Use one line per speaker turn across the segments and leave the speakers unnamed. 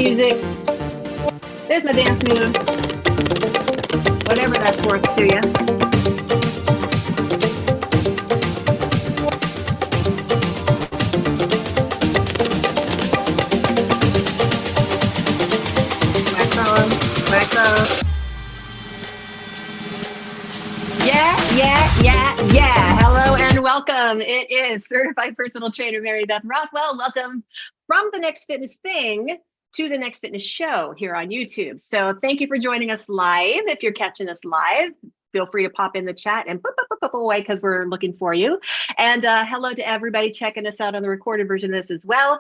music. There's my dance moves. Whatever that's worth to you. Yeah. Hello and welcome. It is certified personal trainer Mary Beth Rockwell. Welcome from the Next Fitness Thing to the Next Fitness Show here on YouTube. So thank you for joining us live. If you're catching us live, feel free to pop in the chat and pop away because we're looking for you. And hello to everybody checking us out on the recorded version of this as well.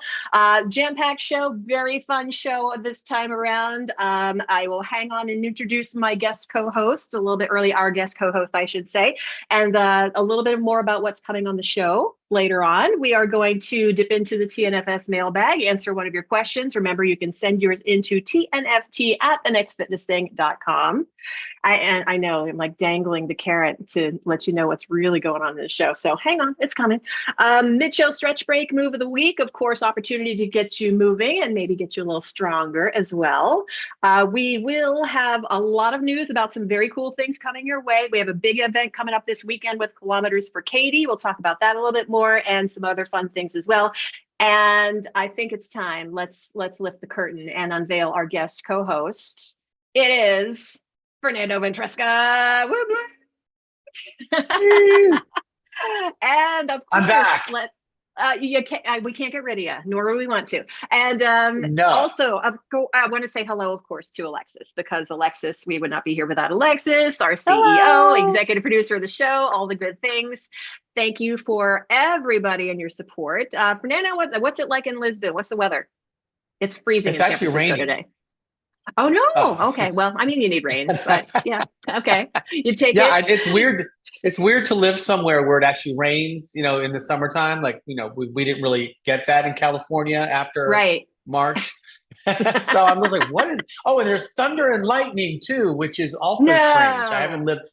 Jam-packed show, very fun show this time around. I will hang on and introduce my guest co-host a little bit early, our guest co-host, I should say, and a little bit more about what's coming on the show. Later on, we are going to dip into the TNFS mailbag, answer one of your questions. Remember, you can send yours into tnft@thenextfitnessthing.com. And I know I'm like dangling the carrot to let you know what's really going on in the show. So hang on, it's coming. Mid-show stretch break, move of the week. Of course, opportunity to get you moving and maybe get you a little stronger as well. We will have a lot of news about some very cool things coming your way. We have a big event coming up this weekend with Kilometers For Kaydee. We'll talk about that a little bit more and some other fun things as well. And I think it's time. Let's lift the curtain and unveil our guest co-host. It is Fernando Ventresca. Woo, woo. And of course,
I'm back.
We can't get rid of you, nor do we want to. And
No.
Also, I want to say hello, of course, to Alexis, because Alexis, we would not be here without Alexis, our CEO,
Hello.
executive producer of the show, all the good things. Thank you for everybody and your support. Fernando, what's it like in Lisbon? What's the weather? It's freezing
It's
in San
actually
Francisco
raining
today. Oh, no.
Oh.
Okay. Well, I mean, you need rain, but yeah. Okay. You take
Yeah,
it.
it's weird. It's weird to live somewhere where it actually rains, in the summertime. Like, we didn't really get that in California after
Right.
March. So I was like, what is, and there's thunder and lightning too, which is also strange. I haven't lived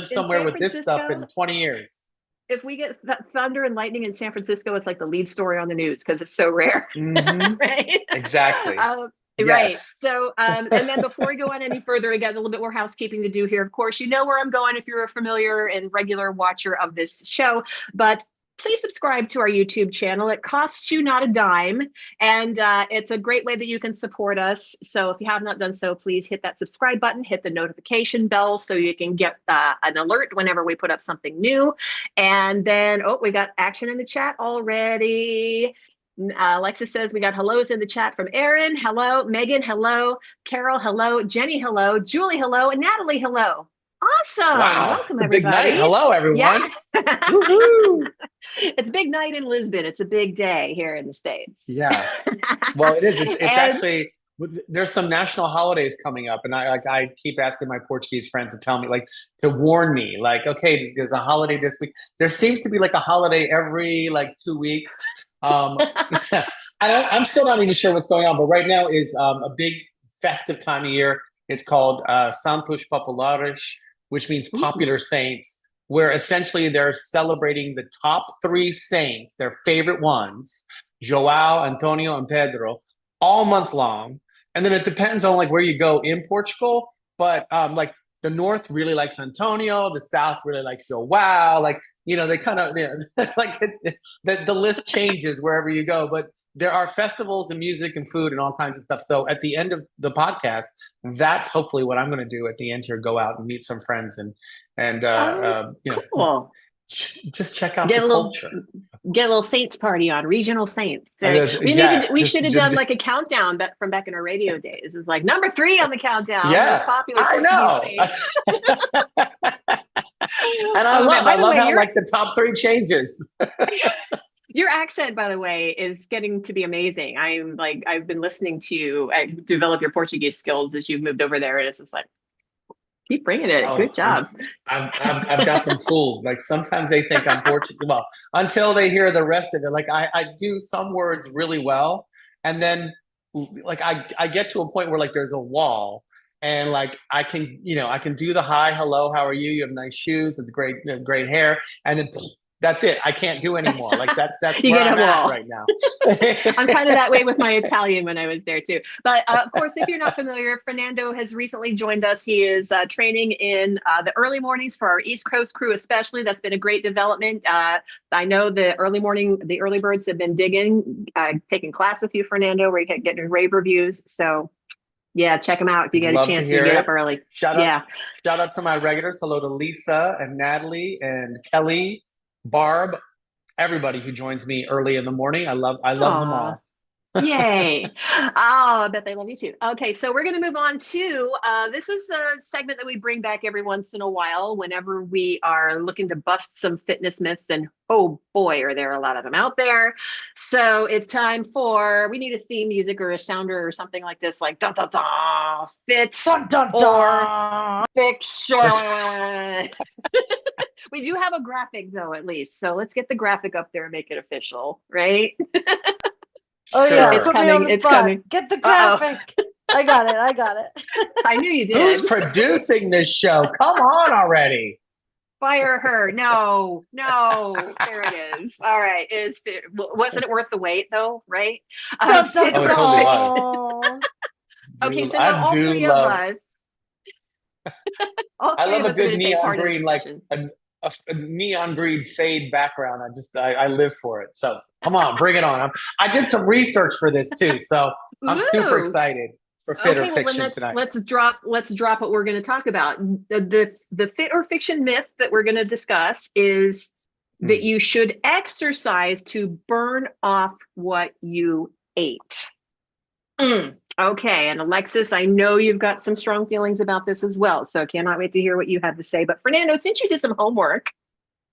somewhere with this stuff in 20 years.
If we get thunder and lightning in San Francisco, it's like the lead story on the news because it's so rare.
Mm-hmm.
Right?
Exactly.
Right.
Yes.
So, and then before we go on any further, again, a little bit more housekeeping to do here. Of course, you know where I'm going if you're a familiar and regular watcher of this show, but please subscribe to our YouTube channel. It costs you not a dime, and it's a great way that you can support us. So if you have not done so, please hit that subscribe button, hit the notification bell so you can get an alert whenever we put up something new. And then, we got action in the chat already. Alexis says we got hellos in the chat from Aaron. Hello. Megan. Hello. Carol. Hello. Jenny. Hello. Julie. Hello. And Natalie. Hello. Awesome.
Wow.
Welcome,
it's a
everybody.
big night. Hello, everyone.
Yeah.
Woo-hoo.
It's a big night in Lisbon. It's a big day here in the States.
Yeah. Well, it is. It's actually, there's some national holidays coming up, and I keep asking my Portuguese friends to tell me, to warn me, okay, there's a holiday this week. There seems to be a holiday every 2 weeks. And I'm still not even sure what's going on, but right now is a big festive time of year. It's called Santos Populares, which means popular saints, where essentially they're celebrating the top 3 saints, their favorite ones, João, Antonio, and Pedro, all month long. And then it depends on where you go in Portugal, but the North really likes Antonio, the South really likes João. They kind of, the list changes wherever you go, but there are festivals and music and food and all kinds of stuff. So at the end of the podcast, that's hopefully what I'm going to do at the end here, go out and meet some friends and
cool.
Just check out the culture.
Get a little Saints party on, regional Saints. We should have done a countdown from back in our radio days. It's number 3 on the countdown.
Yeah,
most popular
I know. And I love how the top 3 changes.
Your accent, by the way, is getting to be amazing. I've been listening to you develop your Portuguese skills as you've moved over there, and it's just keep bringing it. Good job.
I've got them fooled. Sometimes they think I'm Portuguese. Well, until they hear the rest of it. I do some words really well, and then I get to a point where there's a wall, and I can do the hi, hello, how are you? You have nice shoes. It's great hair, and then That's it. I can't do anymore. Like that's
You
where
get
I'm
a
at
wall.
right now.
I'm kind of that way with my Italian when I was there too. But of course, if you're not familiar, Fernando has recently joined us. He is training in the early mornings for our East Coast crew, especially. That's been a great development. I know the early birds have been digging, taking class with you, Fernando, where you can get rave reviews. So yeah, check them out if you
I'd
get a
love to
chance to
hear
get
it.
up early.
Shout
Yeah.
out to my regulars. Hello to Lisa and Natalie and Kelly, Barb, everybody who joins me early in the morning. I love them
Aw.
all.
Yay. Oh, I bet they love you too. Okay, so we're going to move on to this is a segment that we bring back every once in a while whenever we are looking to bust some fitness myths. And oh boy, are there a lot of them out there. So it's time for, we need a theme music or a sounder or something like this, like da da da, fit
Dun, dun,
or
dun.
fiction. We do have a graphic though, at least. So let's get the graphic up there and make it official, right?
Oh yeah,
Sure.
put me on the
It's
spot.
coming.
Get the
Uh-oh.
graphic. I got it.
I knew you did.
Who's producing this show? Come on already.
Fire her. No. There it is. All right. Wasn't it worth the wait though? Right?
Dun, dun,
Oh, it totally
dun.
Okay. So now all three of us.
I love a good neon
green,
green, like a neon green fade background. I live for it. So come on, bring it on. I did some research for this too, so I'm super excited for fit or fiction
then
tonight.
let's drop what we're going to talk about. The fit or fiction myth that we're going to discuss is that you should exercise to burn off what you ate. Okay, and Alexis, I know you've got some strong feelings about this as well, so cannot wait to hear what you have to say. But Fernando, since you did some homework,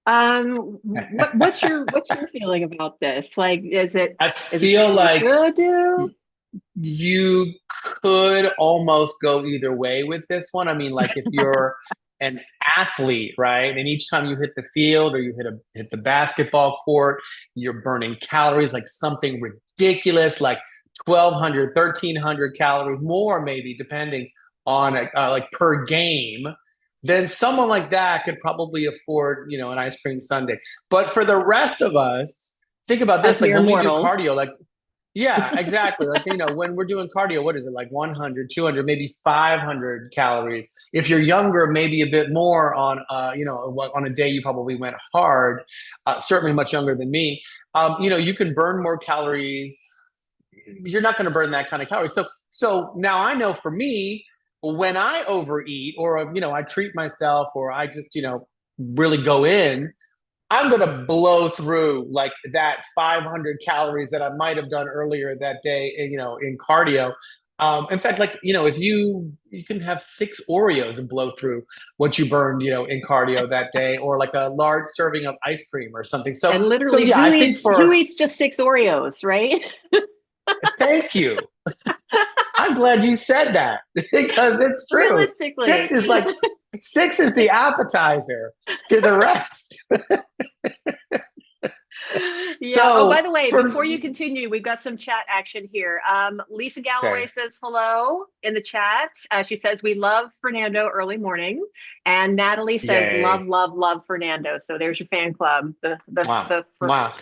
what's your feeling about this? Like,
I feel like
good do?
you could almost go either way with this one. I mean, like if you're an athlete, right, and each time you hit the field or you hit the basketball court, you're burning calories, like something ridiculous, like 1,200, 1,300 calories more, maybe depending on like per game. Then someone like that could probably afford, an ice cream sundae. But for the rest of us, think about this: like when we do cardio, like. Yeah, exactly. Like, when we're doing cardio, what is it? Like 100, 200, maybe 500 calories. If you're younger, maybe a bit more on, on a day you probably went hard, certainly much younger than me. You can burn more calories. You're not going to burn that kind of calories. So now I know for me, when I overeat or, I treat myself or I just, really go in, I'm going to blow through like that 500 calories that I might have done earlier that day, in cardio. In fact, like, if you can have 6 Oreos and blow through what you burned, in cardio that day, or like a large serving of ice cream or something. So,
and literally,
yeah,
who eats just 6 Oreos, right?
Thank you. I'm glad you said that because it's true.
Realistically.
6 is the appetizer to the rest.
Yeah.
So,
by the way, before you continue, we've got some chat action here. Lisa Galloway says hello in the chat. She says we love Fernando early morning, and Natalie says love Fernando. So there's your fan club, the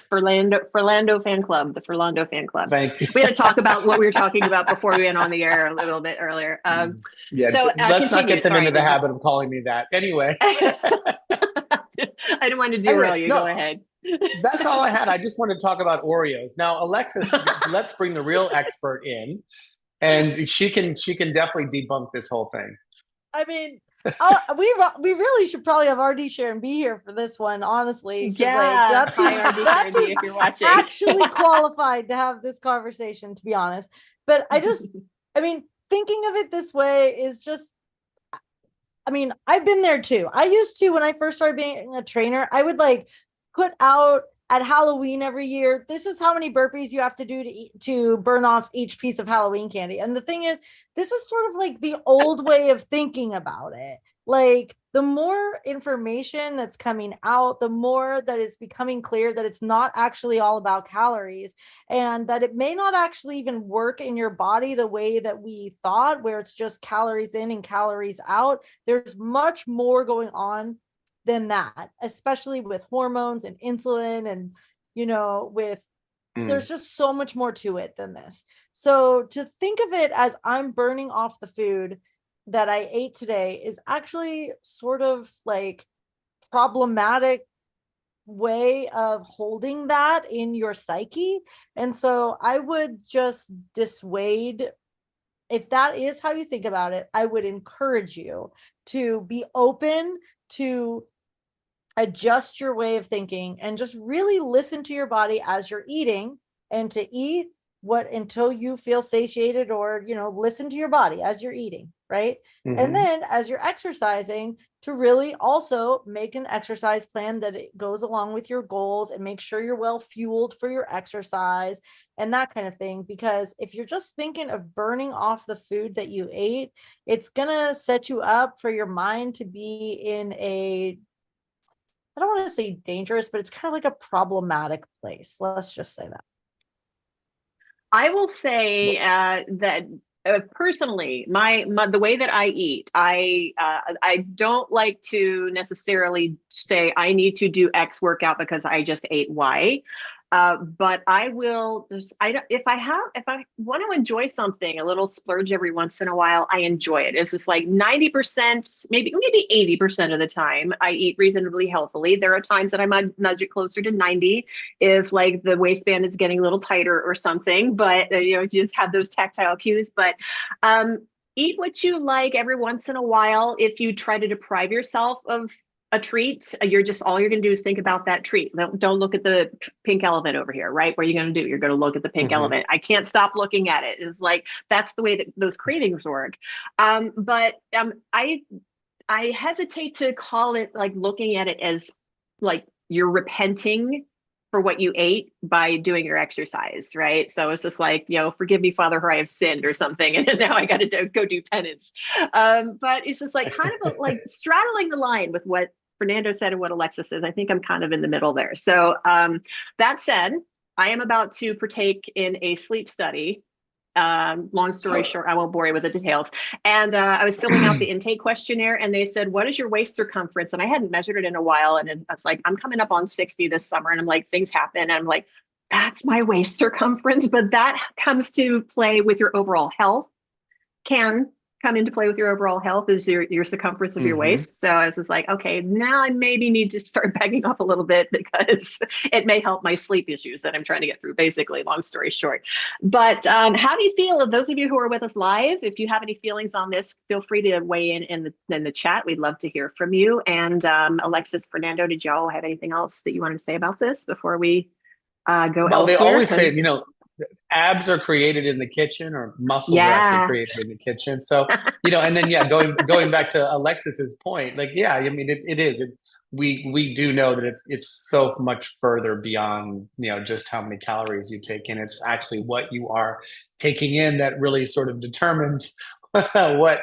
Fernando fan club, the Fernando fan club.
Thank you.
We had to talk about what we were talking about bore we went on the air a little bit earlier.
So let's not get them into the habit of calling me that. Anyway,
I didn't want to derail you. Go ahead.
That's all I had. I just wanted to talk about Oreos. Now, Alexis, let's bring the real expert in, and she can definitely debunk this whole thing.
I mean, we really should probably have RD Sharon be here for this one, honestly.
Yeah,
that's who's
if you're watching.
Actually qualified to have this conversation, to be honest. But I mean, thinking of it this way is just, I mean, I've been there too. I used to, when I first started being a trainer, I would put out at Halloween every year, this is how many burpees you have to do to burn off each piece of Halloween candy. And the thing is, this is sort of like the old way of thinking about it. Like, the more information that's coming out, the more that is becoming clear that it's not actually all about calories, and that it may not actually even work in your body the way that we thought, where it's just calories in and calories out. There's much more going on than that, especially with hormones and insulin and, with there's just so much more to it than this. So to think of it as I'm burning off the food that I ate today is actually sort of like problematic way of holding that in your psyche. And so I would just dissuade, if that is how you think about it, I would encourage you to be open to adjust your way of thinking and just really listen to your body as you're eating, and to eat what until you feel satiated, or listen to your body as you're eating, right? And then as you're exercising, to really also make an exercise plan that it goes along with your goals, and make sure you're well fueled for your exercise and that kind of thing. Because if you're just thinking of burning off the food that you ate, it's gonna set you up for your mind to be in a, I don't want to say dangerous, but it's kind of like a problematic place. Let's just say that.
I will say that personally, the way that I eat, I don't like to necessarily say I need to do X workout because I just ate Y. But I will just, if I want to enjoy something, a little splurge every once in a while, I enjoy it. It's just like 90%, maybe 80% of the time I eat reasonably healthily. There are times that I might nudge it closer to 90 if like the waistband is getting a little tighter or something, but you just have those tactile cues. But eat what you like every once in a while. If you try to deprive yourself of a treat, all you're going to do is think about that treat. Don't look at the pink elephant over here, right? What are you going to do? You're going to look at the pink elephant. I can't stop looking at it. It's like, that's the way that those cravings work. But I hesitate to call it like looking at it as like you're repenting for what you ate by doing your exercise, right? So it's just like, forgive me, Father, for I have sinned or something, and now I got to go do penance. But it's just like kind of like straddling the line with what Fernando said and what Alexis says. I think I'm kind of in the middle there. So that said, I am about to partake in a sleep study. Long story short, I won't bore you with the details. And I was filling out the intake questionnaire, and they said, what is your waist circumference? And I hadn't measured it in a while. And it's like, I'm coming up on 60 this summer. And I'm like, things happen. And I'm like, that's my waist circumference. But that comes to play with your overall health, can come into play with your overall health, is your circumference of your waist. So I was just like, okay, now I maybe need to start backing off a little bit, because it may help my sleep issues that I'm trying to get through, basically, long story short. But how do you feel? Those of you who are with us live, if you have any feelings on this, feel free to weigh in the chat. We'd love to hear from you. And Alexis, Fernando, did y'all have anything else that you wanted to say about this before we go elsewhere?
They always say, abs are created in the kitchen, or muscles are actually created in the kitchen. So, and then, going back to Alexis's point, like, it is. We do know that it's so much further beyond, just how many calories you take in. It's actually what you are taking in that really sort of determines what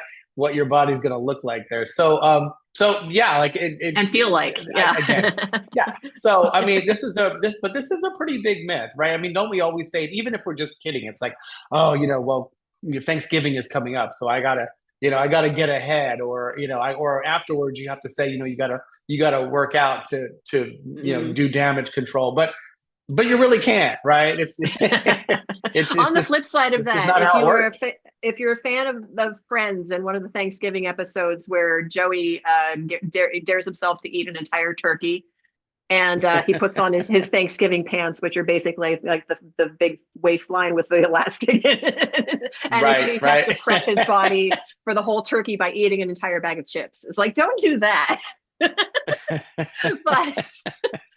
your body's going to look like there. So, like it
and feel like,
again. So, I mean, this is a pretty big myth, right? I mean, don't we always say it, even if we're just kidding? It's like, oh, well, Thanksgiving is coming up, so I gotta get ahead, or or afterwards you have to say, you gotta work out to do damage control, but you really can't, right? It's
on the flip side of that, if you're a fan of Friends, and one of the Thanksgiving episodes where Joey dares himself to eat an entire turkey, and he puts on his Thanksgiving pants, which are basically like the big waistline with the elastic in it. And he has to prep his body for the whole turkey by eating an entire bag of chips. It's like, don't do that. But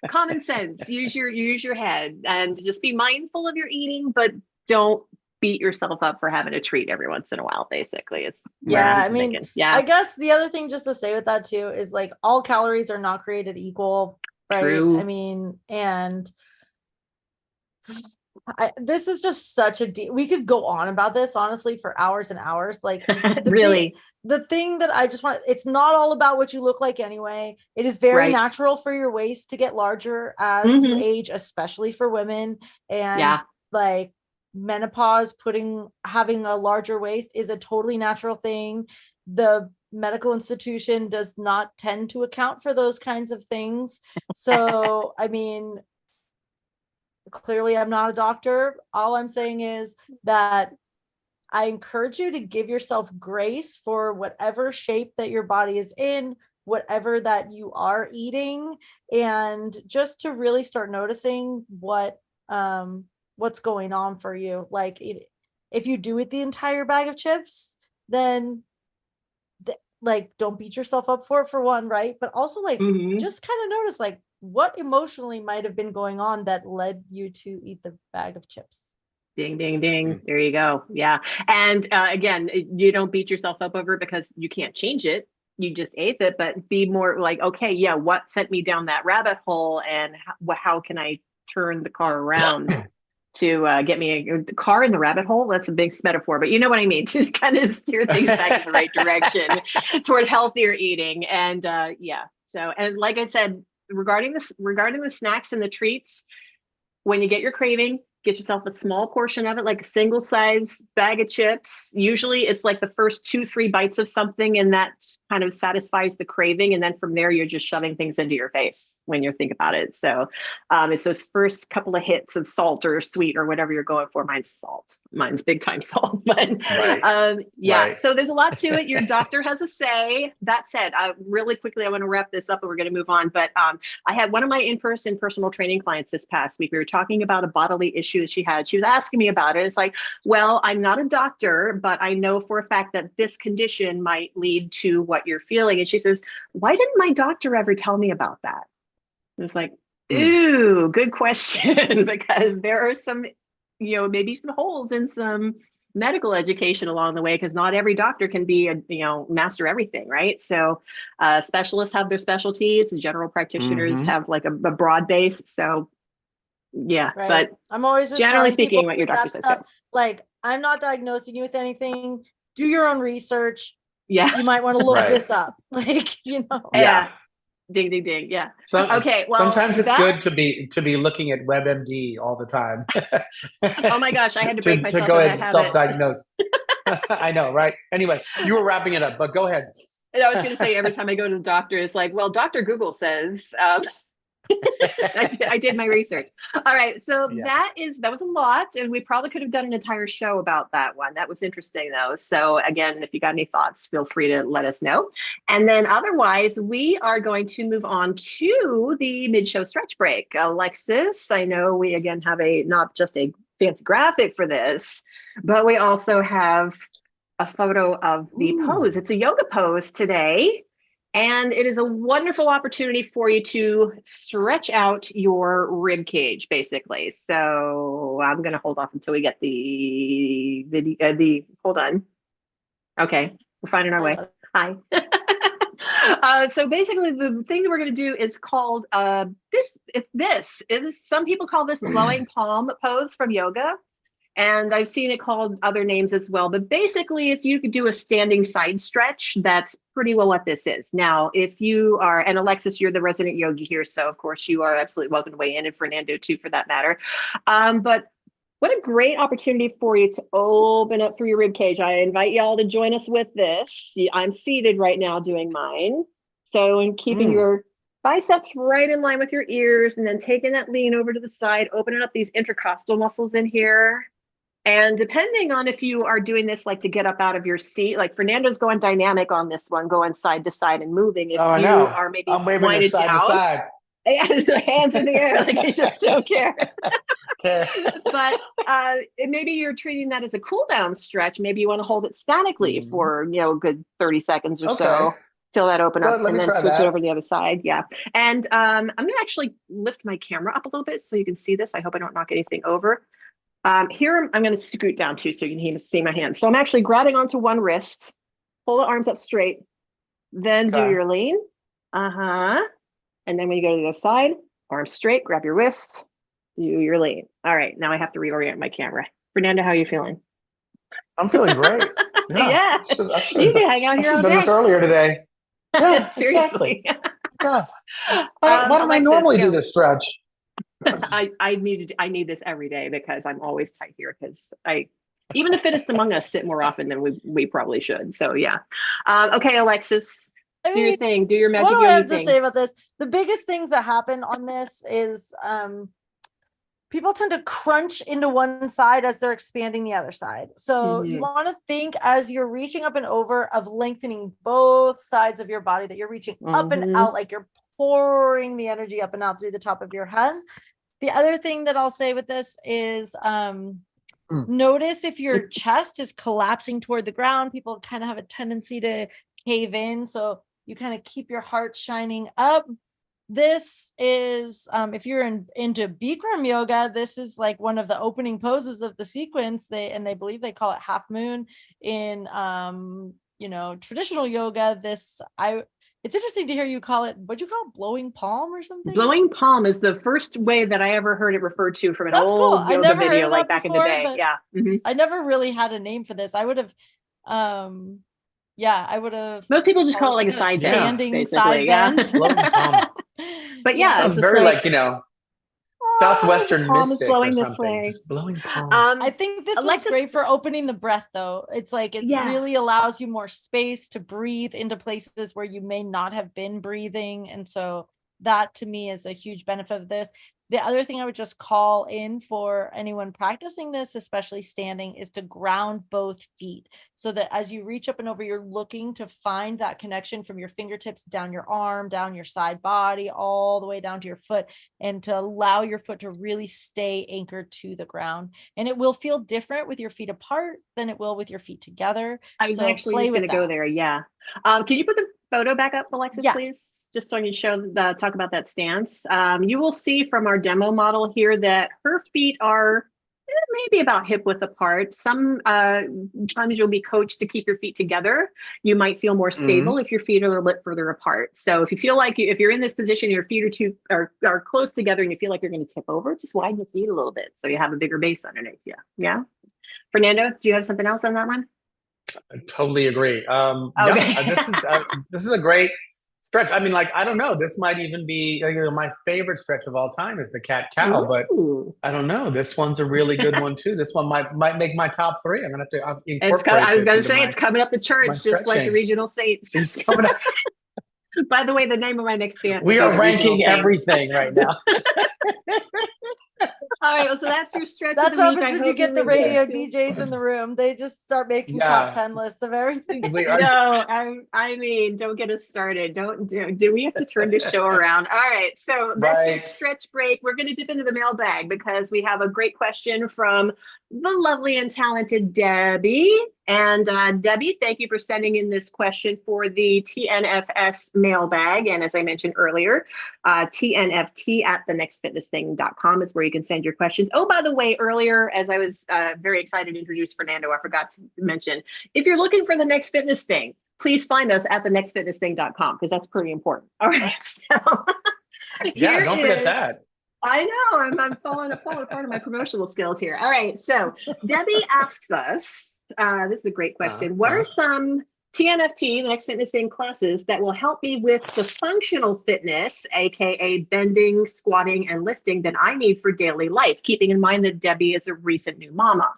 common sense, use your head, and just be mindful of your eating, but don't beat yourself up for having a treat every once in a while, basically.
I guess the other thing just to say with that too is, like, all calories are not created equal, right?
True.
I mean, and this is just such we could go on about this honestly for hours and hours. Like,
really,
the thing that I just want, it's not all about what you look like anyway. It is very natural for your waist to get larger as you age, especially for women. And like menopause, having a larger waist is a totally natural thing. The medical institution does not tend to account for those kinds of things. So, I mean, clearly I'm not a doctor. All I'm saying is that I encourage you to give yourself grace for whatever shape that your body is in, whatever that you are eating, and just to really start noticing what's going on for you. Like if you do eat the entire bag of chips, then like don't beat yourself up for it, for one, right? But also like just kind of notice like what emotionally might have been going on that led you to eat the bag of chips.
Ding, ding, ding. There you go. Yeah. And again, you don't beat yourself up over it because you can't change it. You just ate it, but be more like, okay, yeah, what sent me down that rabbit hole, and how can I turn the car around to get me a car in the rabbit hole? That's a big metaphor, but you know what I mean? Just kind of steer things back in the right direction toward healthier eating. And yeah. So, and like I said, regarding the snacks and the treats, when you get your craving, get yourself a small portion of it, like a single size bag of chips. Usually it's like the first 2-3 bites of something, and that kind of satisfies the craving. And then from there, you're just shoving things into your face when you think about it. So it's those first couple of hits of salt or sweet or whatever you're going for. Mine's salt. Mine's big time salt. But yeah, right. So there's a lot to it. Your doctor has a say. That said, really quickly, I want to wrap this up and we're going to move on. But I had one of my in-person personal training clients this past week. We were talking about a bodily issue that she had. She was asking me about it. It's like, well, I'm not a doctor, but I know for a fact that this condition might lead to what you're feeling. And she says, why didn't my doctor ever tell me about that? It's like, ooh, good question, because there are some, maybe some holes in some medical education along the way, because not every doctor can be master everything, right? So specialists have their specialties, and general practitioners have like a broad base. So yeah, right. But
I'm always just
generally speaking, what your doctor says goes.
Like, I'm not diagnosing you with anything. Do your own research.
Yeah,
you might want to look this up. Like,
Yeah. Ding, ding, ding. Yeah. Okay. Well,
sometimes it's good to be looking at WebMD all the time.
Oh my gosh, I had to break myself
to go
of
ahead
that
and
habit.
self-diagnose. I know, right? Anyway, you were wrapping it up, but go ahead.
And I was going to say, every time I go to the doctor, it's like, well, Dr. Google says. I did my research. All right. So that was a lot. And we probably could have done an entire show about that one. That was interesting though. So again, if you got any thoughts, feel free to let us know. And then otherwise, we are going to move on to the mid-show stretch break. Alexis, I know we again have not just a fancy graphic for this, but we also have a photo of the pose. It's a yoga pose today. And it is a wonderful opportunity for you to stretch out your rib cage, basically. So I'm going to hold off until we get the hold on. Okay, we're finding our way. Hi. So basically, the thing that we're going to do is called some people call this blowing palm pose from yoga. And I've seen it called other names as well. But basically, if you could do a standing side stretch, that's pretty well what this is. Now, if you are, and Alexis, you're the resident yogi here, so of course you are absolutely welcome to weigh in, and Fernando too, for that matter. But what a great opportunity for you to open up through your rib cage. I invite y'all to join us with this. See, I'm seated right now doing mine. So in keeping your biceps right in line with your ears, and then taking that lean over to the side, opening up these intercostal muscles in here. And depending on if you are doing this like to get up out of your seat, like Fernando's going dynamic on this one, going side to side and moving. If you are maybe
I'm waving it side to side.
Yeah, the hands in the air, like you just don't care. But maybe you're treating that as a cool down stretch. Maybe you want to hold it statically for a good 30 seconds or so. Feel that open up, and then switch it over to the other side. Yeah. And I'm going to actually lift my camera up a little bit so you can see this. I hope I don't knock anything over. Here, I'm going to scoot down too so you can see my hands. So I'm actually grabbing onto one wrist, pull the arms up straight, then do your lean. And then when you go to the other side, arms straight, grab your wrist, do your lean. All right, now I have to reorient my camera. Fernando, how are you feeling?
I'm feeling great.
Yeah. You can hang out here all day.
I should have done this earlier today. Yeah,
seriously.
Exactly. God. Why don't I normally do this stretch?
I need this every day because I'm always tight here because I Even the fittest among us sit more often than we probably should. So yeah. Okay, Alexis, do your thing. Do your magic
what do I
yogi
have to
thing.
say about this? The biggest things that happen on this is people tend to crunch into one side as they're expanding the other side. So you want to think as you're reaching up and over of lengthening both sides of your body, that you're reaching up and out, like you're pouring the energy up and out through the top of your head. The other thing that I'll say with this is notice if your chest is collapsing toward the ground. People kind of have a tendency to cave in. So you kind of keep your heart shining up. This is, if you're into Bikram yoga, this is like one of the opening poses of the sequence. They believe they call it half moon in, traditional yoga. It's interesting to hear you call it, what'd you call it, blowing palm or something?
Blowing palm is the first way that I ever heard it referred to from an old
cool.
yoga video, like back in the day. Yeah.
I never really had a name for this. I would have, I would have.
Most people just call it like a side
standing
side bend.
Blowing palm.
But yeah,
it's very like Southwestern mystic
blowing
or
this
something.
way.
Just blowing palm.
I think this one's great for opening the breath, though. It's like it really allows you more space to breathe into places where you may not have been breathing, and so that to me is a huge benefit of this. The other thing I would just call in for anyone practicing this, especially standing, is to ground both feet so that as you reach up and over, you're looking to find that connection from your fingertips down your arm, down your side body, all the way down to your foot, and to allow your foot to really stay anchored to the ground. And it will feel different with your feet apart than it will with your feet together.
I was actually just going to go there. Yeah. Can you put the photo back up, Alexis, please? Just so I can talk about that stance. You will see from our demo model here that her feet are maybe about hip width apart. Some times you'll be coached to keep your feet together. You might feel more stable if your feet are a little bit further apart. So if you feel like if you're in this position, your feet are close together and you feel like you're going to tip over, just widen your feet a little bit so you have a bigger base underneath you. Yeah. Fernando, do you have something else on that one?
I totally agree.
Okay.
This is a great stretch. I mean, like, I don't know. This might even be my favorite stretch of all time is the cat cow, but I don't know. This one's a really good one too. This one might make my top three. I'm gonna have to incorporate.
I was gonna say it's coming up the charts, just like the regional saints.
It's coming up.
By the way, the name of my next band.
We are ranking everything right now.
All right, well, so that's your stretch.
That's what happens when you get the radio DJs in the room. They just start making top 10 lists of everything.
No, I mean, don't get us started. Do we have to turn this show around? All right, so that's your stretch break. We're going to dip into the mailbag because we have a great question from the lovely and talented Debbie. And Debbie, thank you for sending in this question for the TNFS mailbag. And as I mentioned earlier, TNFT at thenextfitnessthing.com is where you can send your questions. Oh, by the way, earlier, as I was very excited to introduce Fernando, I forgot to mention, if you're looking for the Next Fitness Thing, please find us at thenextfitnessthing.com because that's pretty important. All right. So
don't forget that.
I know, I'm falling apart of my promotional skills here. All right, so Debbie asks us, this is a great question. What are some TNFT, the Next Fitness Thing classes that will help me with the functional fitness, AKA bending, squatting, and lifting that I need for daily life, keeping in mind that Debbie is a recent new mama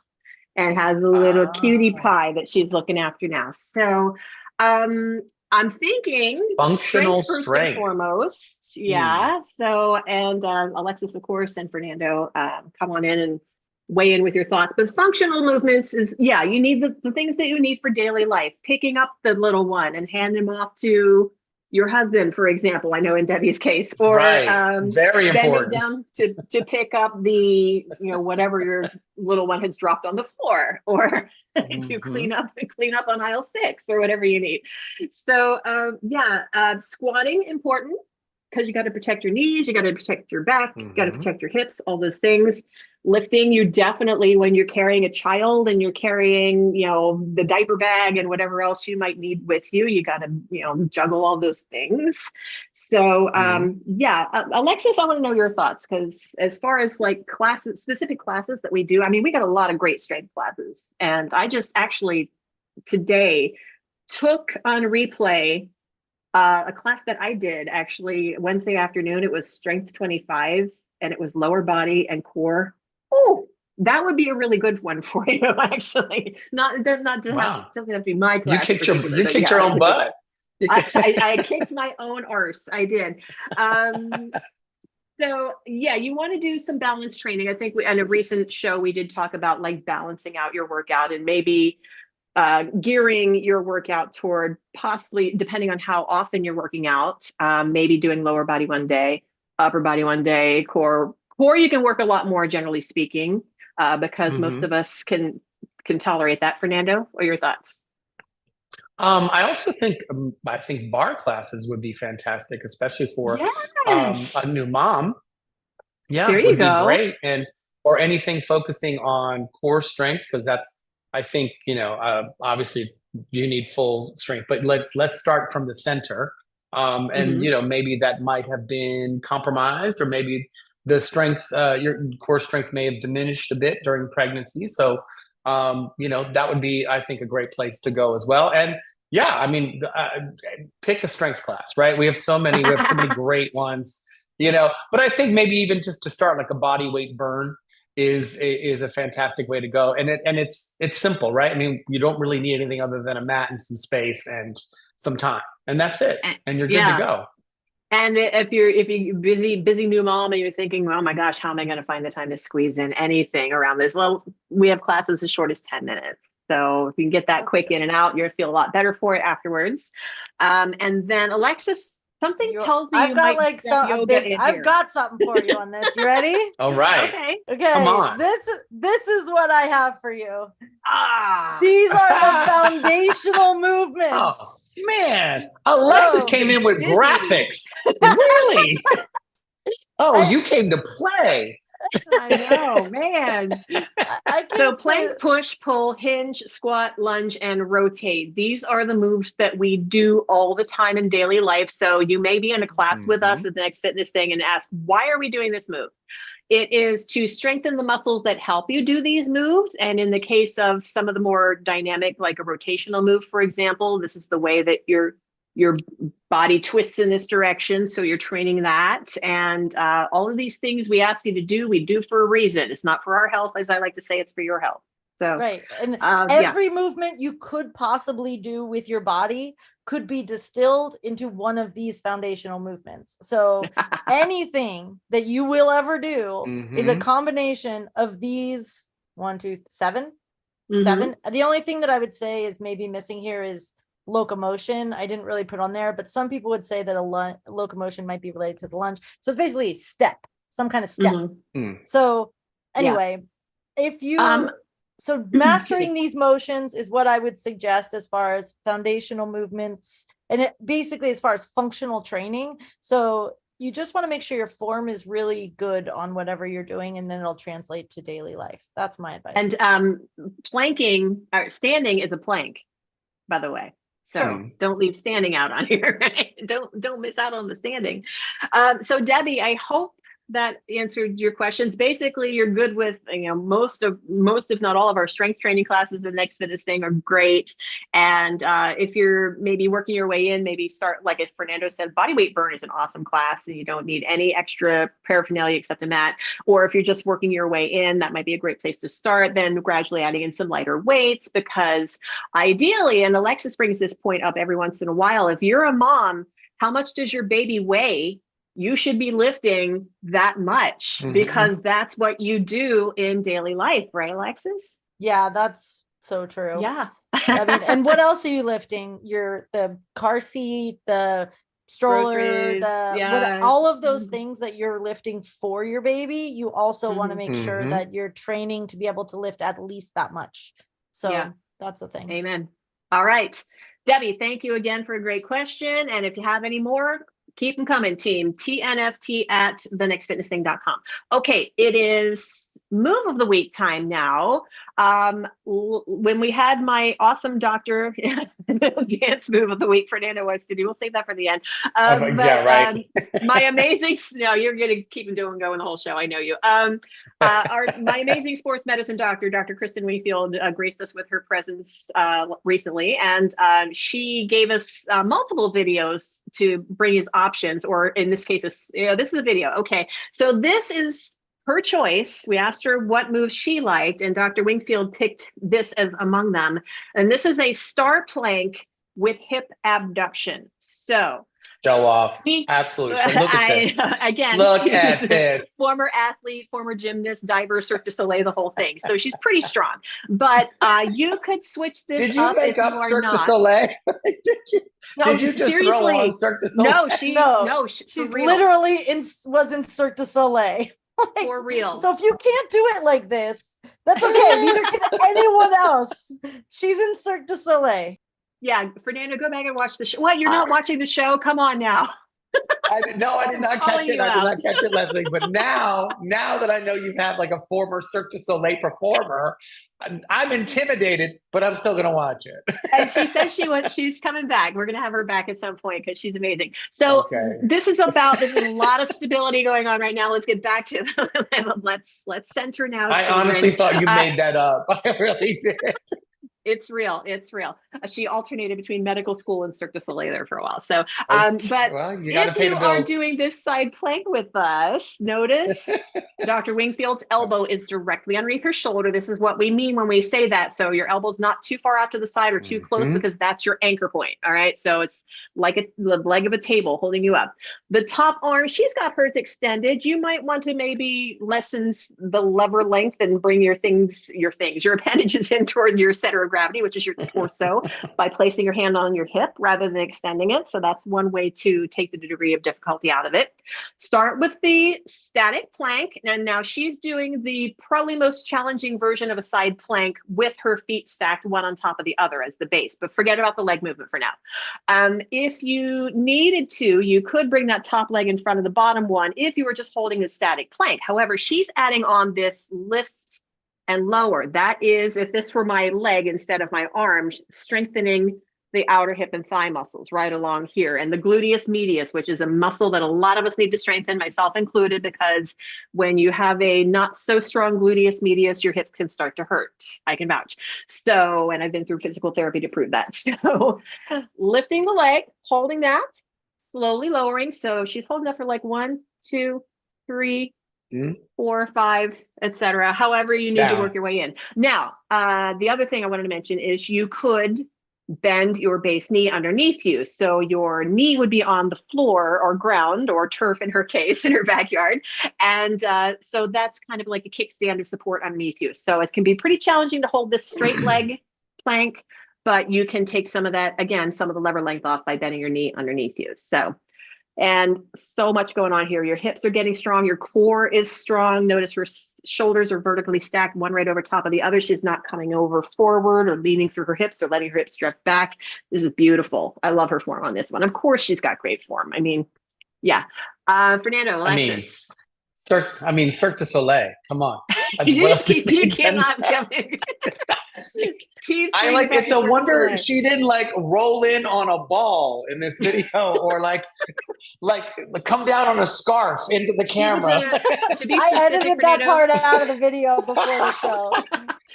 and has a little cutie pie that she's looking after now. So I'm thinking
functional
strength first and foremost. Yeah. So, and Alexis, of course, and Fernando, come on in and weigh in with your thoughts. But functional movements is, you need the things that you need for daily life. Picking up the little one and handing him off to your husband, for example, I know in Debbie's case, or
very important
down to pick up the, whatever your little one has dropped on the floor, or to clean up on aisle 6 or whatever you need. So squatting, important, because you got to protect your knees, you got to protect your back, you got to protect your hips, all those things. Lifting, you definitely, when you're carrying a child and you're carrying, the diaper bag and whatever else you might need with you, you got to, juggle all those things. So, Alexis, I want to know your thoughts, because as far as like specific classes that we do, I mean, we got a lot of great strength classes. And I just actually today took on replay a class that I did actually Wednesday afternoon. It was Strength 25 and it was lower body and core. Oh, that would be a really good one for you, actually. Doesn't have to be my class.
You kicked your own butt.
I kicked my own arse. I did. So yeah, you want to do some balance training. I think in a recent show, we did talk about like balancing out your workout and maybe gearing your workout toward possibly, depending on how often you're working out, maybe doing lower body one day, upper body one day, core you can work a lot more, generally speaking, because most of us can tolerate that. Fernando, what are your thoughts?
I also think bar classes would be fantastic, especially for a new mom. Yeah,
there you go.
Be great, or anything focusing on core strength, because that's, I think, obviously you need full strength, but let's start from the center, and maybe that might have been compromised, or maybe the strength, your core strength may have diminished a bit during pregnancy. So that would be, I think, a great place to go as well. And yeah, I mean, pick a strength class, right? We have so many great ones, but I think maybe even just to start, like a body weight burn is a fantastic way to go. And it's simple, right? I mean, you don't really need anything other than a mat and some space and some time, and that's it. And you're good to go.
And if you're busy new mom and you're thinking, oh my gosh, how am I going to find the time to squeeze in anything around this? Well, we have classes as short as 10 minutes. So if you can get that quick in and out, you'll feel a lot better for it afterwards. And then Alexis, something tells me
I've got something for you on this. You ready?
All right.
Okay.
Come on.
This is what I have for you. These are the foundational movements.
Oh man, Alexis came in with graphics. Really? You came to play.
I know, man. So plank, push, pull, hinge, squat, lunge, and rotate. These are the moves that we do all the time in daily life. So you may be in a class with us at the Next Fitness thing and ask, why are we doing this move? It is to strengthen the muscles that help you do these moves. And in the case of some of the more dynamic, like a rotational move, for example, this is the way that your body twists in this direction. So you're training that. And all of these things we ask you to do, we do for a reason. It's not for our health, as I like to say, it's for your health. So
right. And every movement you could possibly do with your body could be distilled into one of these foundational movements. So anything that you will ever do is a combination of these 7. The only thing that I would say is maybe missing here is locomotion. I didn't really put on there, but some people would say that a locomotion might be related to the lunge. So it's basically a step, some kind of step. So anyway, if you so mastering these motions is what I would suggest as far as foundational movements, and it basically as far as functional training. So you just want to make sure your form is really good on whatever you're doing, and then it'll translate to daily life. That's my advice.
And planking or standing is a plank, by the way. So don't leave standing out on here. Right? Don't miss out on the standing. So Debbie, I hope that answered your questions. Basically, you're good with most if not all of our strength training classes. The Next Fitness thing are great. And if you're maybe working your way in, maybe start, like as Fernando said, body weight burn is an awesome class, and you don't need any extra paraphernalia except a mat. Or if you're just working your way in, that might be a great place to start. Then gradually adding in some lighter weights, because ideally, and Alexis brings this point up every once in a while, if you're a mom, how much does your baby weigh? You should be lifting that much because that's what you do in daily life, right, Alexis? Yeah,
that's so true.
Yeah.
I mean, and what else are you lifting? The car seat, the stroller, all of those things that you're lifting for your baby. You also want to make sure that you're training to be able to lift at least that much. So that's the thing.
Amen. All right. Debbie, thank you again for a great question. And if you have any more, keep them coming, team. TNFT at thenextfitnessthing.com. Okay, it is move of the week time now. When we had my awesome doctor dance move of the week, Fernando wants to do. We'll save that for the end. My amazing, no, you're going to keep going the whole show. I know you. My amazing sports medicine doctor, Dr. Kristen Wheatfield, graced us with her presence recently, and she gave us multiple videos to bring as options, or in this case, this is a video. Okay, so this is her choice. We asked her what moves she liked, and Dr. Wingfield picked this as among them. And this is a star plank with hip abduction. So
Show off. Absolutely. So look at this.
Again,
Look
she's
at
a
this.
former athlete, former gymnast, diver, Cirque du Soleil, the whole thing. So she's pretty strong. But you could switch this
Did you
up
make
if
up
you are
Cirque du
not.
Soleil?
No,
Did you just throw on Cirque du Soleil?
No,
she's
for real.
literally was in Cirque du Soleil. Like,
For real.
So if you can't do it like this, that's okay. Neither can anyone else. She's in Cirque du Soleil.
Yeah, Fernando, go back and watch the show. What? You're not watching the show? Come on now.
I did not catch it. I did not catch it last week. But now that I know you have like a former Cirque du Soleil performer, I'm intimidated, but I'm still going to watch it.
And she said she's coming back. We're going to have her back at some point because she's amazing. So this is a lot of stability going on right now. Let's get back to let's center now.
I honestly thought you made that up. I really did.
It's real. She alternated between medical school and Cirque du Soleil there for a while. So, but
you gotta pay the bills.
Are doing this side plank with us, notice Dr. Wingfield's elbow is directly underneath her shoulder. This is what we mean when we say that. So your elbow's not too far out to the side or too close, because that's your anchor point. All right. So it's like the leg of a table holding you up. The top arm, she's got hers extended. You might want to maybe lessen the lever length and bring your appendages in toward your center of gravity, which is your torso, by placing your hand on your hip rather than extending it. So that's one way to take the degree of difficulty out of it. Start with the static plank. And now she's doing the probably most challenging version of a side plank with her feet stacked one on top of the other as the base, but forget about the leg movement for now. If you needed to, you could bring that top leg in front of the bottom one if you were just holding the static plank. However, she's adding on this lift and lower. That is, if this were my leg instead of my arm, strengthening the outer hip and thigh muscles right along here. And the gluteus medius, which is a muscle that a lot of us need to strengthen, myself included, because when you have a not so strong gluteus medius, your hips can start to hurt. I can vouch. So, and I've been through physical therapy to prove that. So lifting the leg, holding that, slowly lowering. So she's holding that for like 1, 2, 3, 4, 5, etc. However you need to work your way in. Now, the other thing I wanted to mention is you could bend your base knee underneath you. So your knee would be on the floor or ground or turf in her case, in her backyard. And so that's kind of like a kickstand of support underneath you. So it can be pretty challenging to hold this straight leg plank, but you can take some of that, again, some of the lever length off by bending your knee underneath you. And so much going on here. Your hips are getting strong. Your core is strong. Notice her shoulders are vertically stacked, one right over top of the other. She's not coming over forward or leaning through her hips or letting her hips drift back. This is beautiful. I love her form on this one. Of course, she's got great form. I mean, yeah. Fernando, Alexis.
Cirque du Soleil. Come on.
You cannot
I like it's a wonder she didn't like roll in on a ball in this video or like come down on a scarf into the camera.
I edited that part out of the video before the show.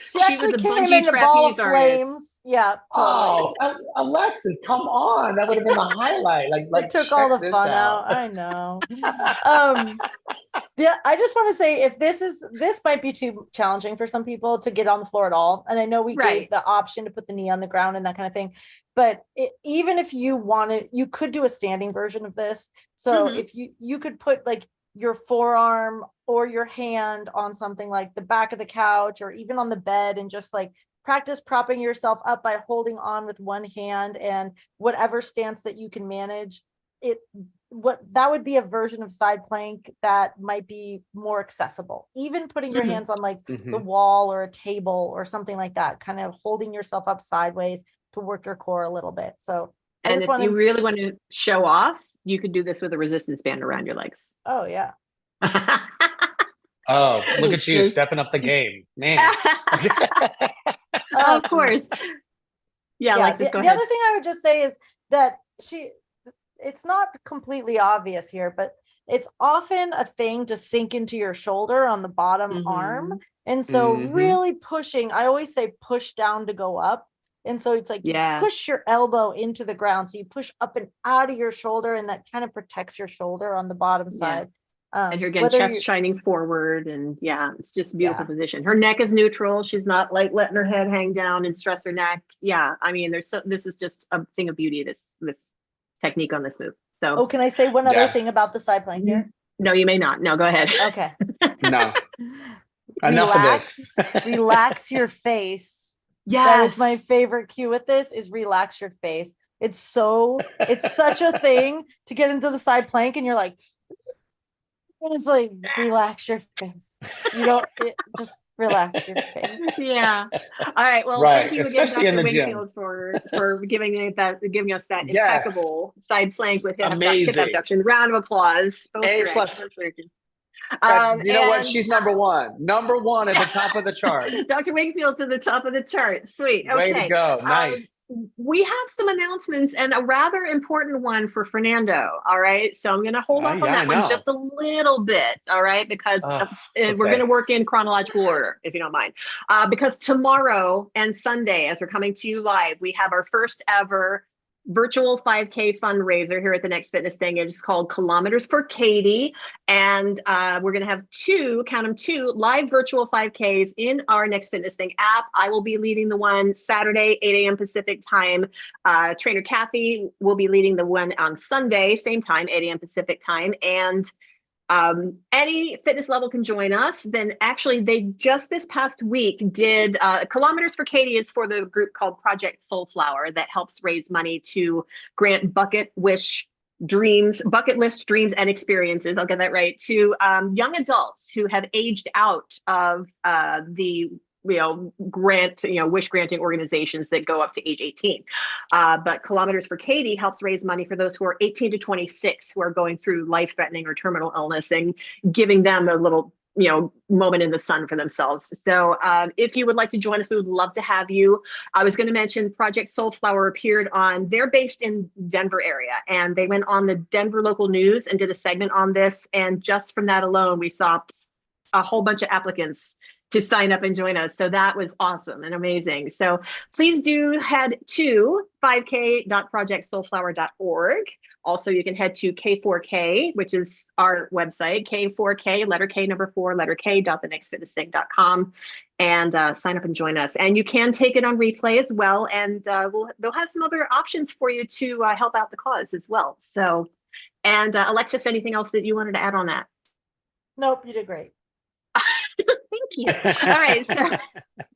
She actually came in a ball of flames. Yeah. Totally.
Oh, Alexis, come on. That would have been the highlight. Like
took all the fun out. I know. Yeah, I just want to say this might be too challenging for some people to get on the floor at all. And I know we gave the option to put the knee on the ground and that kind of thing. But even if you wanted, you could do a standing version of this. So if you could put like your forearm or your hand on something like the back of the couch or even on the bed and just like practice propping yourself up by holding on with one hand and whatever stance that you can manage. That would be a version of side plank that might be more accessible. Even putting your hands on like the wall or a table or something like that, kind of holding yourself up sideways to work your core a little bit. So,
and if you really want to show off, you could do this with a resistance band around your legs.
Oh yeah.
Oh, look at you stepping up the game, man.
Of course. Yeah. Alexis, go ahead.
The other thing I would just say is that it's not completely obvious here, but it's often a thing to sink into your shoulder on the bottom arm. And so really pushing, I always say push down to go up. And so it's like you push your elbow into the ground. So you push up and out of your shoulder, and that kind of protects your shoulder on the bottom side.
And her, again,
whether
chest
you-
shining forward, and yeah, it's just a beautiful
Yeah.
position. Her neck is neutral. She's not like letting her head hang down and stress her neck. Yeah, I mean, this is just a thing of beauty, this technique on this move. So,
Oh, can I say one other
Yeah.
thing about the side plank here?
no, you may not. No, go ahead.
Okay.
No. Enough of this.
Relax your face.
Yes.
That is my favorite cue with this, is relax your face. It's such a thing to get into the side plank and you're like, and it's like, relax your face. Just relax your face.
Yeah. All right. Well,
Right.
thank you again,
Especially in
Dr.
the gym.
Wingfield, for giving us that
Yes.
impeccable side plank with hip
Amazing.
abduction. Round of applause. Both
A
correct.
plus. You know what? She's number one. Number one at the top of the chart.
Dr. Wingfield to the top of the chart. Sweet. Okay.
Way to go. Nice.
We have some announcements and a rather important one for Fernando. All right. So I'm going to hold off on
Yeah,
that
I
one
know.
just a little bit. All right. Because we're going to work in chronological order, if you don't mind. Because tomorrow and Sunday, as we're coming to you live, we have our first ever virtual 5K fundraiser here at the Next Fitness Thing. It is called Kilometers For Kaydee. And we're going to have two live virtual 5Ks in our Next Fitness Thing app. I will be leading the one Saturday, 8 a.m. Pacific time. Trainer Kathy will be leading the one on Sunday, same time, 8 a.m. Pacific time. And any fitness level can join us. Then actually they just this past week did Kilometers For Kaydee is for the group called Project Soulflower that helps raise money to grant bucket list dreams and experiences, I'll get that right, to young adults who have aged out of the wish granting organizations that go up to age 18. But Kilometers For Kaydee helps raise money for those who are 18 to 26 who are going through life-threatening or terminal illness and giving them a little moment in the sun for themselves. So if you would like to join us, we would love to have you. I was going to mention Project Soulflower appeared they're based in Denver area, and they went on the Denver local news and did a segment on this. And just from that alone, we saw a whole bunch of applicants to sign up and join us. So that was awesome and amazing. So please do head to 5k.projectsoulflower.org. Also, you can head to K4K, which is our website, K4K, letter K, number 4, letter K.thenextfitnessthing.com, and sign up and join us. And you can take it on replay as well. And they'll have some other options for you to help out the cause as well. So, and Alexis, anything else that you wanted to add on that?
Nope, you did great.
Thank you. All right. So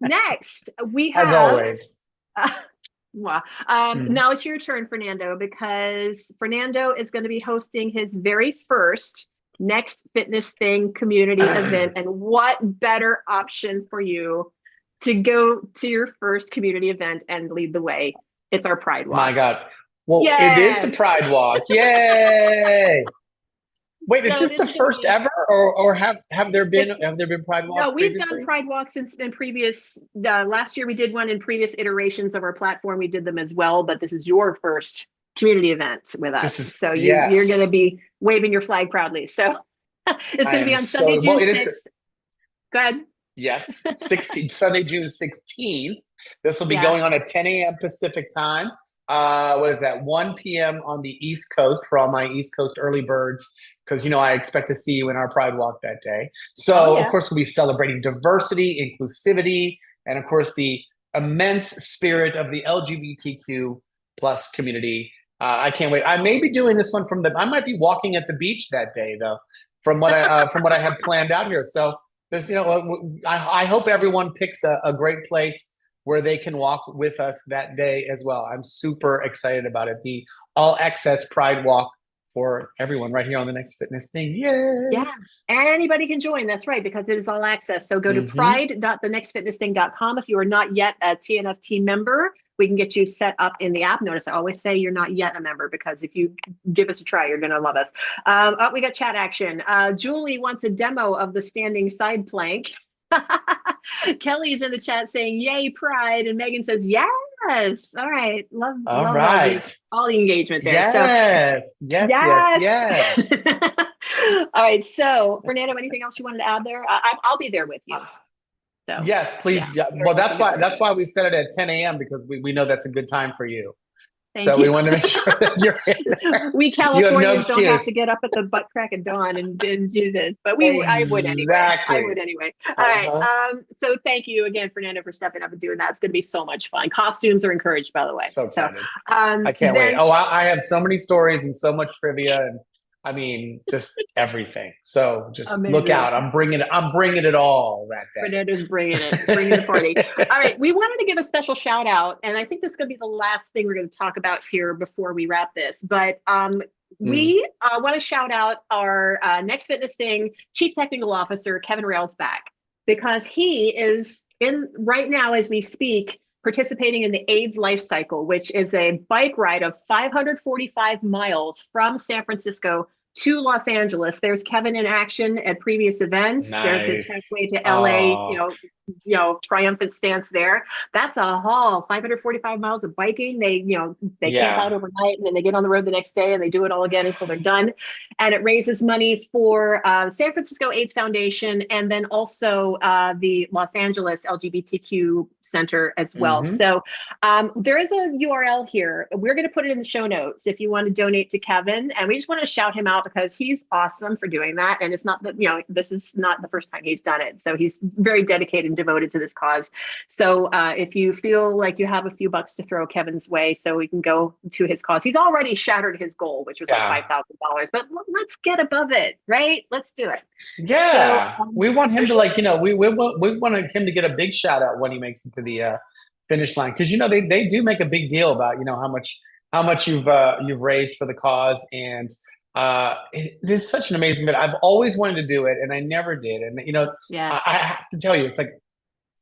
next we have,
As always.
Now it's your turn, Fernando, because Fernando is going to be hosting his very first Next Fitness Thing community event. And what better option for you to go to your first community event and lead the way? It's our Pride Walk.
My God. Well,
Yes.
It is the Pride Walk. Yay. Wait, is this the first ever, or have there been Pride Walks?
No, we've
previously?
done Pride Walks in previous. Last year we did one in previous iterations of our platform. We did them as well, but this is your first community event with us, so you're going to be waving your flag proudly. So it's going to be on Sunday, June 6th. Go ahead.
Yes, Sunday, June 16th. This will be going on at 10 a.m. Pacific time. What is that? 1 p.m. on the East Coast for all my East Coast early birds, because I expect to see you in our Pride Walk that day. So of course we'll be celebrating diversity, inclusivity, and of course the immense spirit of the LGBTQ plus community. I can't wait. I may be doing this one I might be walking at the beach that day though, from what I have planned out here. So there's, I hope everyone picks a great place where they can walk with us that day as well. I'm super excited about it. The all access Pride Walk for everyone right here on the Next Fitness Thing. Yay!
Yeah, anybody can join. That's right, because it is all access. So go to pride.thenextfitnessthing.com. If you are not yet a TNFT member, we can get you set up in the app. Notice I always say you're not yet a member, because if you give us a try, you're going to love us. We got chat action. Julie wants a demo of the standing side plank. Kelly's in the chat saying yay Pride, and Megan says yes. All right, love all the engagement there.
Yes.
All right, so Fernando, anything else you wanted to add there? I'll be there with you. So
yes, please. Well, that's why we set it at 10 a.m. because we know that's a good time for you.
Thank
So
you.
we want to make sure that you're here.
We Californians don't have to
excuse.
get up at the butt crack of dawn and do this, but I would anyway. I would anyway. All right. So thank you again, Fernando, for stepping up and doing that. It's going to be so much fun. Costumes are encouraged, by the way.
So excited. I can't wait. Oh, I have so many stories and so much trivia, and I mean, just everything. So just look out. I'm bringing it all that day.
Fernando's bringing the party. All right. We wanted to give a special shout out, and I think this is going to be the last thing we're going to talk about here before we wrap this. But we want to shout out our Next Fitness Thing Chief Technical Officer, Kevin Railsback, because he is right now as we speak, participating in the AIDS Life Cycle, which is a bike ride of 545 miles from San Francisco to Los Angeles. There's Kevin in action at previous events.
Nice.
There's his pathway to LA, triumphant stance there. That's a haul. 545 miles of biking. They camp out overnight and then they get on the road the next day and they do it all again until they're done. And it raises money for San Francisco AIDS Foundation and then also the Los Angeles LGBTQ Center as well. So there is a URL here. We're going to put it in the show notes if you want to donate to Kevin. And we just want to shout him out because he's awesome for doing that. And it's not that, this is not the first time he's done it. So he's very dedicated and devoted to this cause. So if you feel like you have a few bucks to throw Kevin's way so we can go to his cause, he's already shattered his goal, which was like $5,000, but let's get above it, right? Let's do it.
Yeah. So, we want him to we want him to get a big shout out when he makes it to the finish line. Cause they do make a big deal about, how much you've raised for the cause. And it is such an amazing bit. I've always wanted to do it and I never did. And I have to tell you, it's like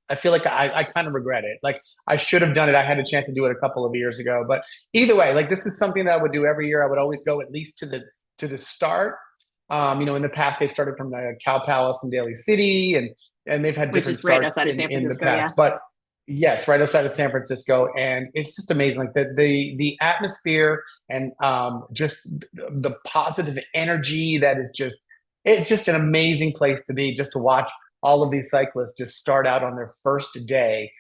I feel like I kind of regret it. Like I should have done it. I had a chance to do it a couple of years ago. But either way, like this is something that I would do every year. I would always go at least to the start. In the past they've started from the Cow Palace in Daly City and they've had different starts in the past. But yes, right outside of San Francisco, and it's just amazing. Like the atmosphere and just the positive energy that is it's just an amazing place to be. Just to watch all of these cyclists just start out on their first day,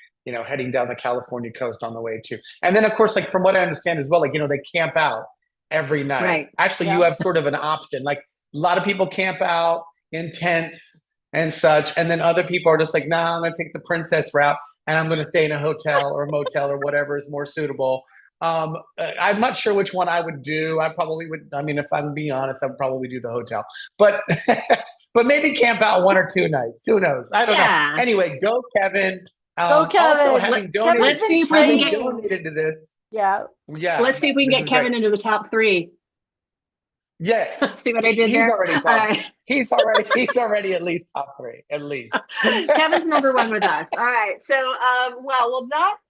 heading down the California coast on the way to, and then of course, like from what I understand as well, like they camp out every night. Right. Actually, you have sort of an option. Like a lot of people camp out in tents and such, and then other people are just like, nah, I'm going to take the princess route. And I'm going to stay in a hotel or a motel or whatever is more suitable. I'm not sure which one I would do. I probably would. I mean, if I'm being honest, I would probably do the hotel. But but maybe camp out 1 or 2 nights. Who knows? I don't know. Anyway, go Kevin.
Go Kevin.
Also, having donated to this.
Yeah.
Let's see if we can get Kevin into the top 3.
Yeah.
See what I did there?
He's already at least top 3, at least.
Kevin's number 1 with us. All right. So,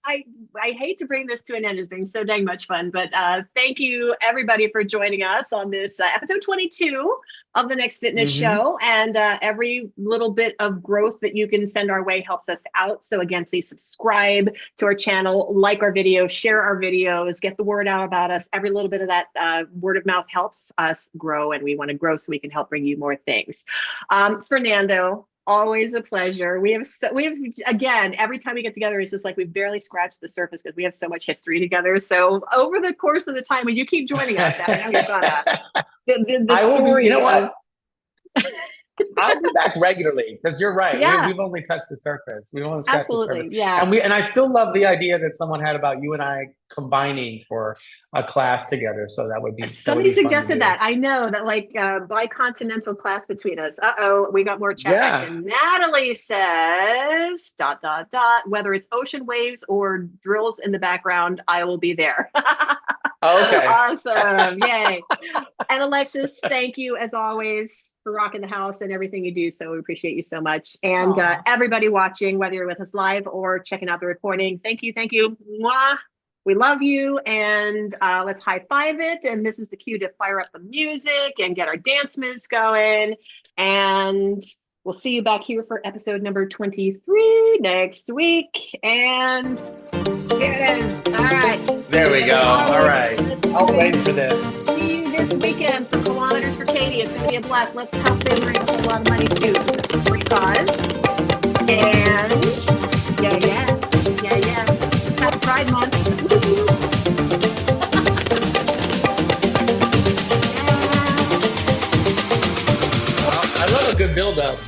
I hate to bring this to an end. It's been so dang much fun, but thank you everybody for joining us on this episode 22 of the Next Fitness Show. And every little bit of growth that you can send our way helps us out. So again, please subscribe to our channel, like our videos, share our videos, get the word out about us. Every little bit of that word of mouth helps us grow, and we want to grow so we can help bring you more things. Fernando, always a pleasure. We have again, every time we get together, it's just like we've barely scratched the surface because we have so much history together. So over the course of the time, when you keep joining us, I know you're gonna
I will be, what? I'll be back regularly because you're right.
Yeah.
We've only touched the surface. We've only scratched the surface.
Yeah.
And I still love the idea that someone had about you and I combining for a class together. So that would be
somebody suggested that. I know that like bicontinental class between us. We got more chat action. Natalie says ... whether it's ocean waves or drills in the background, I will be there.
Okay.
Awesome. Yay. And Alexis, thank you as always for rocking the house and everything you do. So we appreciate you so much. And everybody watching, whether you're with us live or checking out the recording, thank you. Mwah. We love you. And let's high five it. And this is the cue to fire up the music and get our dance moves going. And we'll see you back here for episode number 23 next week. And here it is. All right.
There we go. All right. I'll wait for this.
See you this weekend for Kilometers For Kaydee. It's going to be a blast. Let's help them raise a lot of money too. Free cause. And yeah. Happy Pride Month.
up.